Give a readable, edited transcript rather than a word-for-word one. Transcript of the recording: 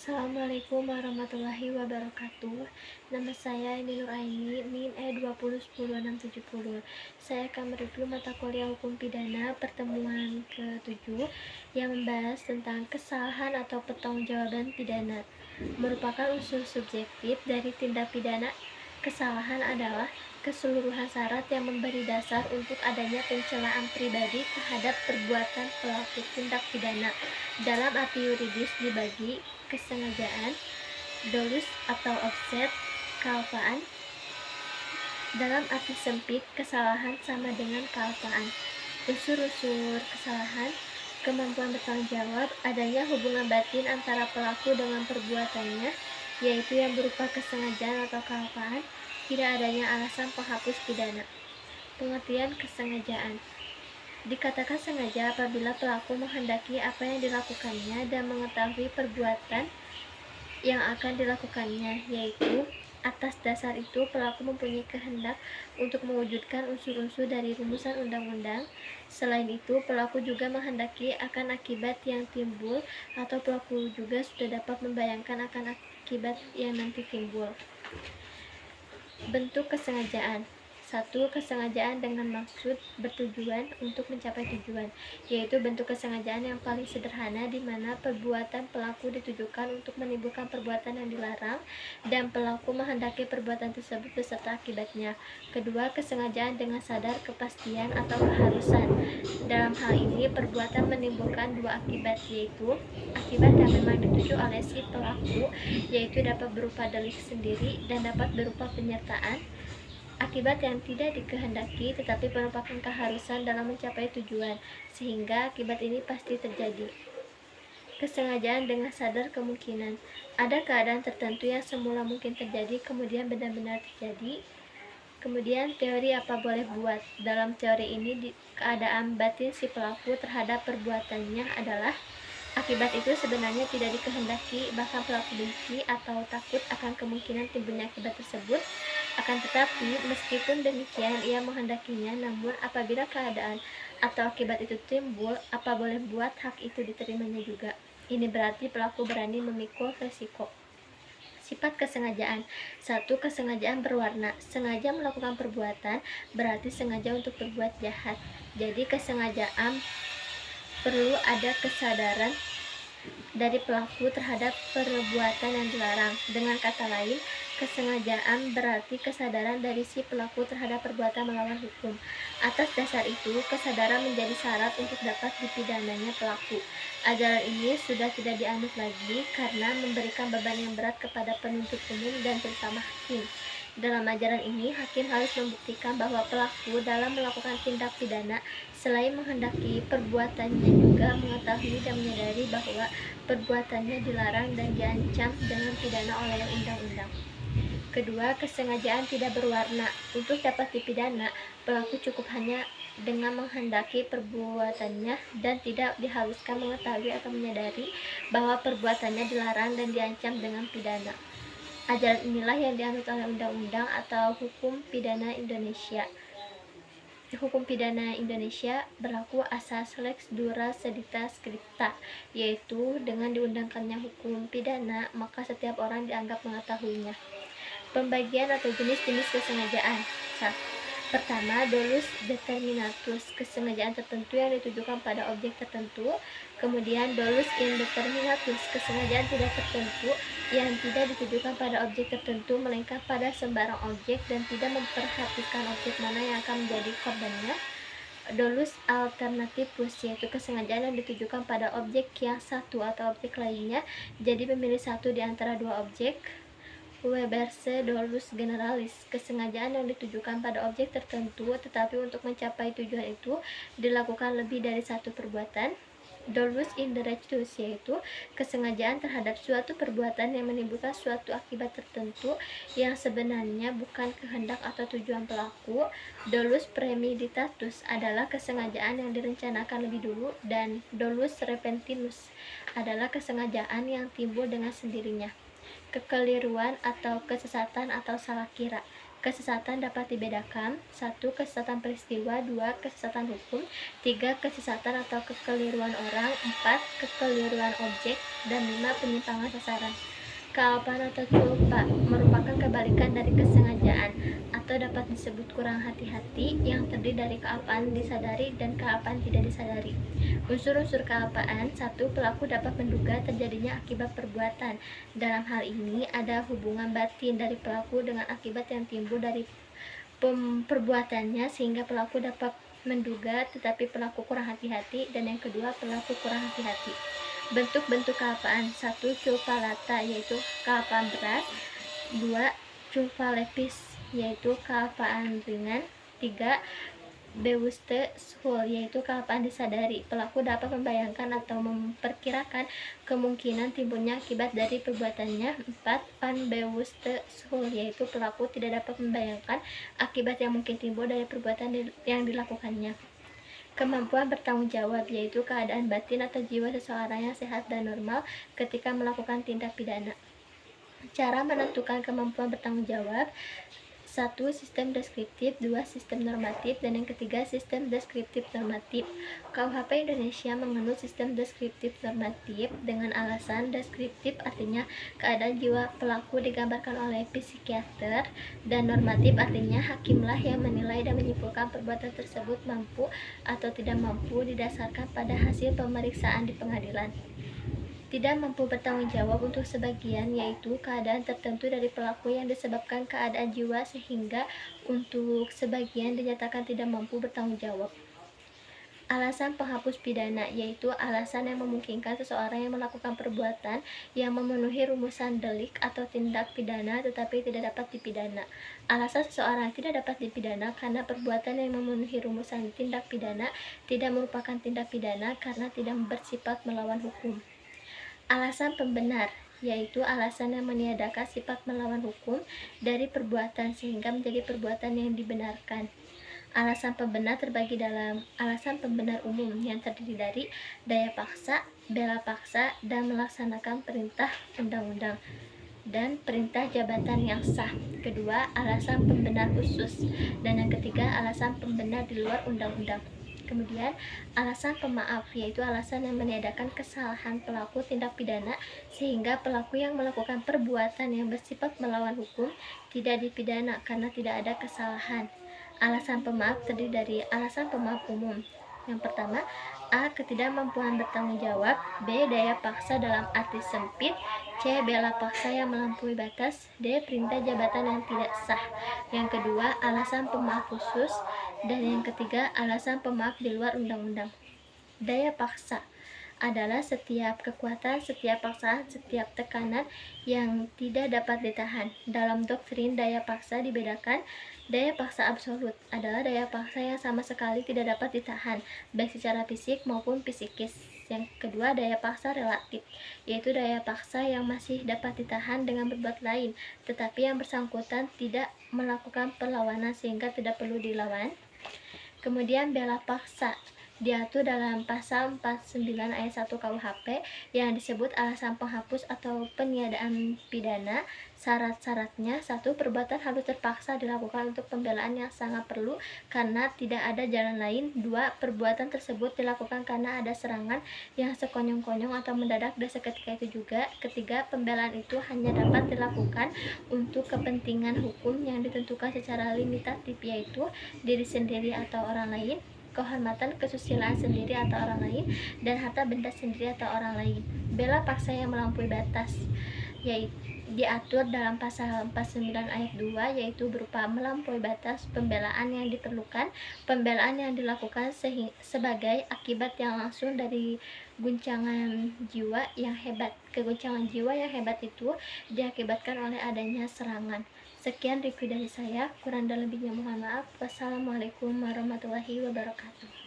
Assalamualaikum warahmatullahi wabarakatuh. Nama saya Eni Nuraini, NIM E20100670. Saya akan mereview mata kuliah Hukum Pidana pertemuan ke-7 yang membahas tentang kesalahan atau pertanggungjawaban pidana. Merupakan unsur subjektif dari tindak pidana. Kesalahan adalah keseluruhan syarat yang memberi dasar untuk adanya pencelaan pribadi terhadap perbuatan pelaku tindak pidana. Dalam arti yuridis dibagi kesengajaan, dolus atau offset, kealpaan. Dalam arti sempit, kesalahan sama dengan kealpaan. Unsur-unsur kesalahan: kemampuan bertanggung jawab, adanya hubungan batin antara pelaku dengan perbuatannya, yaitu yang berupa kesengajaan atau kealpaan, tidak adanya alasan penghapus pidana. Pengertian kesengajaan: dikatakan sengaja apabila pelaku menghendaki apa yang dilakukannya dan mengetahui perbuatan yang akan dilakukannya, yaitu atas dasar itu pelaku mempunyai kehendak untuk mewujudkan unsur-unsur dari rumusan undang-undang. Selain itu, pelaku juga menghendaki akan akibat yang timbul, atau pelaku juga sudah dapat membayangkan akan akibat yang nanti timbul. Bentuk kesengajaan: 1. Kesengajaan dengan maksud bertujuan untuk mencapai tujuan, yaitu bentuk kesengajaan yang paling sederhana di mana perbuatan pelaku ditujukan untuk menimbulkan perbuatan yang dilarang dan pelaku menghendaki perbuatan tersebut beserta akibatnya. Kedua, kesengajaan dengan sadar kepastian atau keharusan. Dalam hal ini, perbuatan menimbulkan dua akibat, yaitu akibat yang memang dituju oleh si pelaku, yaitu dapat berupa delik sendiri dan dapat berupa penyertaan. Akibat yang tidak dikehendaki tetapi merupakan keharusan dalam mencapai tujuan, sehingga akibat ini pasti terjadi. Kesengajaan dengan sadar kemungkinan: ada keadaan tertentu yang semula mungkin terjadi kemudian benar-benar terjadi. Kemudian teori apa boleh buat. Dalam teori ini keadaan batin si pelaku terhadap perbuatannya adalah akibat itu sebenarnya tidak dikehendaki, bahkan pelaku benci atau takut akan kemungkinan timbulnya akibat tersebut. Akan tetapi, meskipun demikian ia menghendakinya, namun apabila keadaan atau akibat itu timbul, apa boleh buat hak itu diterimanya juga. Ini berarti pelaku berani memikul resiko. Sifat kesengajaan: 1. Kesengajaan berwarna. Sengaja melakukan perbuatan berarti sengaja untuk berbuat jahat. Jadi kesengajaan perlu ada kesadaran dari pelaku terhadap perbuatan yang dilarang. Dengan kata lain, kesengajaan berarti kesadaran dari si pelaku terhadap perbuatan melawan hukum. Atas dasar itu, kesadaran menjadi syarat untuk dapat dipidananya pelaku. Ajaran ini sudah tidak dianut lagi karena memberikan beban yang berat kepada penuntut umum dan terutama hakim. Dalam ajaran ini, hakim harus membuktikan bahwa pelaku dalam melakukan tindak pidana selain menghendaki perbuatannya juga mengetahui dan menyadari bahwa perbuatannya dilarang dan diancam dengan pidana oleh undang-undang. Kedua, kesengajaan tidak berwarna. Untuk dapat dipidana, pelaku cukup hanya dengan menghendaki perbuatannya dan tidak diharuskan mengetahui atau menyadari bahwa perbuatannya dilarang dan diancam dengan pidana. Ajaran inilah yang dianut oleh Undang-Undang atau Hukum Pidana Indonesia. Hukum Pidana Indonesia berlaku asas lex dura sedita scripta, yaitu dengan diundangkannya hukum pidana, maka setiap orang dianggap mengetahuinya. Pembagian atau jenis-jenis kesengajaan. Pertama, dolus determinatus, kesengajaan tertentu yang ditujukan pada objek tertentu. Kemudian dolus indeterminatus, kesengajaan tidak tertentu yang tidak ditujukan pada objek tertentu melainkan pada sembarang objek dan tidak memperhatikan objek mana yang akan menjadi korbannya. Dolus alternativus, yaitu kesengajaan yang ditujukan pada objek yang satu atau objek lainnya, jadi memilih satu di antara dua objek. Weberse dolus generalis, kesengajaan yang ditujukan pada objek tertentu tetapi untuk mencapai tujuan itu dilakukan lebih dari satu perbuatan. Dolus indirectus, yaitu kesengajaan terhadap suatu perbuatan yang menimbulkan suatu akibat tertentu yang sebenarnya bukan kehendak atau tujuan pelaku. Dolus premeditatus adalah kesengajaan yang direncanakan lebih dulu, dan dolus repentinus adalah kesengajaan yang timbul dengan sendirinya. Kekeliruan atau kesesatan atau salah kira. Kesesatan dapat dibedakan: 1. Kesesatan peristiwa, 2. Kesesatan hukum, 3. Kesesatan atau kekeliruan orang, 4. Kekeliruan objek, dan 5. Penyimpangan sasaran. Kealpaan atau culpa merupakan kebalikan dari kesengajaan atau dapat disebut kurang hati-hati yang terdiri dari kealpaan disadari dan kealpaan tidak disadari. Unsur-unsur kealpaan: 1. Pelaku dapat menduga terjadinya akibat perbuatan. Dalam hal ini ada hubungan batin dari pelaku dengan akibat yang timbul dari perbuatannya sehingga pelaku dapat menduga tetapi pelaku kurang hati-hati. Dan yang kedua, pelaku kurang hati-hati. Bentuk-bentuk kealpaan: 1. Culpa lata, yaitu kealpaan berat. 2. Culpa lepis, yaitu kealpaan ringan. 3. Bewusste schuld, yaitu kealpaan disadari. Pelaku dapat membayangkan atau memperkirakan kemungkinan timbulnya akibat dari perbuatannya. 4. Unbewusste schuld, yaitu pelaku tidak dapat membayangkan akibat yang mungkin timbul dari perbuatan yang dilakukannya. Kemampuan bertanggung jawab, yaitu keadaan batin atau jiwa seseorang yang sehat dan normal ketika melakukan tindak pidana. Cara menentukan kemampuan bertanggung jawab: 1. Sistem deskriptif, 2. Sistem normatif, dan yang ketiga, sistem deskriptif normatif. KUHP Indonesia menganut sistem deskriptif normatif dengan alasan deskriptif artinya keadaan jiwa pelaku digambarkan oleh psikiater, dan normatif artinya hakimlah yang menilai dan menyimpulkan perbuatan tersebut mampu atau tidak mampu didasarkan pada hasil pemeriksaan di pengadilan. Tidak mampu bertanggung jawab untuk sebagian, yaitu keadaan tertentu dari pelaku yang disebabkan keadaan jiwa sehingga untuk sebagian dinyatakan tidak mampu bertanggung jawab. Alasan penghapus pidana, yaitu alasan yang memungkinkan seseorang yang melakukan perbuatan yang memenuhi rumusan delik atau tindak pidana tetapi tidak dapat dipidana. Alasan seseorang tidak dapat dipidana karena perbuatan yang memenuhi rumusan tindak pidana tidak merupakan tindak pidana karena tidak bersifat melawan hukum. Alasan pembenar, yaitu alasan yang meniadakan sifat melawan hukum dari perbuatan sehingga menjadi perbuatan yang dibenarkan. Alasan pembenar terbagi dalam alasan pembenar umum yang terdiri dari daya paksa, bela paksa, dan melaksanakan perintah undang-undang, dan perintah jabatan yang sah. Kedua, alasan pembenar khusus, dan yang ketiga, alasan pembenar di luar undang-undang. Kemudian, alasan pemaaf, yaitu alasan yang meniadakan kesalahan pelaku tindak pidana sehingga pelaku yang melakukan perbuatan yang bersifat melawan hukum tidak dipidana karena tidak ada kesalahan. Alasan pemaaf terdiri dari alasan pemaaf umum. Yang pertama, A. Ketidakmampuan bertanggung jawab, B. Daya paksa dalam arti sempit, C. Bela paksa yang melampaui batas, D. Perintah jabatan yang tidak sah. Yang kedua, alasan pemaaf khusus, dan yang ketiga, alasan pemaaf di luar undang-undang. Daya paksa adalah setiap kekuatan, setiap paksaan, setiap tekanan yang tidak dapat ditahan. Dalam doktrin daya paksa dibedakan. Daya paksa absolut adalah daya paksa yang sama sekali tidak dapat ditahan, baik secara fisik maupun psikis. Yang kedua, daya paksa relatif, yaitu daya paksa yang masih dapat ditahan dengan berbuat lain, tetapi yang bersangkutan tidak melakukan perlawanan sehingga tidak perlu dilawan. Kemudian bela paksa diatur dalam pasal 49 ayat 1 KUHP yang disebut alasan penghapus atau peniadaan pidana. Syarat-syaratnya: 1. Perbuatan harus terpaksa dilakukan untuk pembelaan yang sangat perlu karena tidak ada jalan lain. 2. Perbuatan tersebut dilakukan karena ada serangan yang sekonyong-konyong atau mendadak dan seketika itu juga. Ketiga, pembelaan itu hanya dapat dilakukan untuk kepentingan hukum yang ditentukan secara limitatif, yaitu diri sendiri atau orang lain, kehormatan kesusilaan sendiri atau orang lain, dan harta benda sendiri atau orang lain. Bela paksa yang melampaui batas yaitu diatur dalam pasal 49 ayat 2, yaitu berupa melampaui batas pembelaan yang diperlukan, pembelaan yang dilakukan sebagai akibat yang langsung dari guncangan jiwa yang hebat. Keguncangan jiwa yang hebat itu diakibatkan oleh adanya serangan. Sekian review dari saya, kurang dan lebihnya mohon maaf. Wassalamualaikum warahmatullahi wabarakatuh.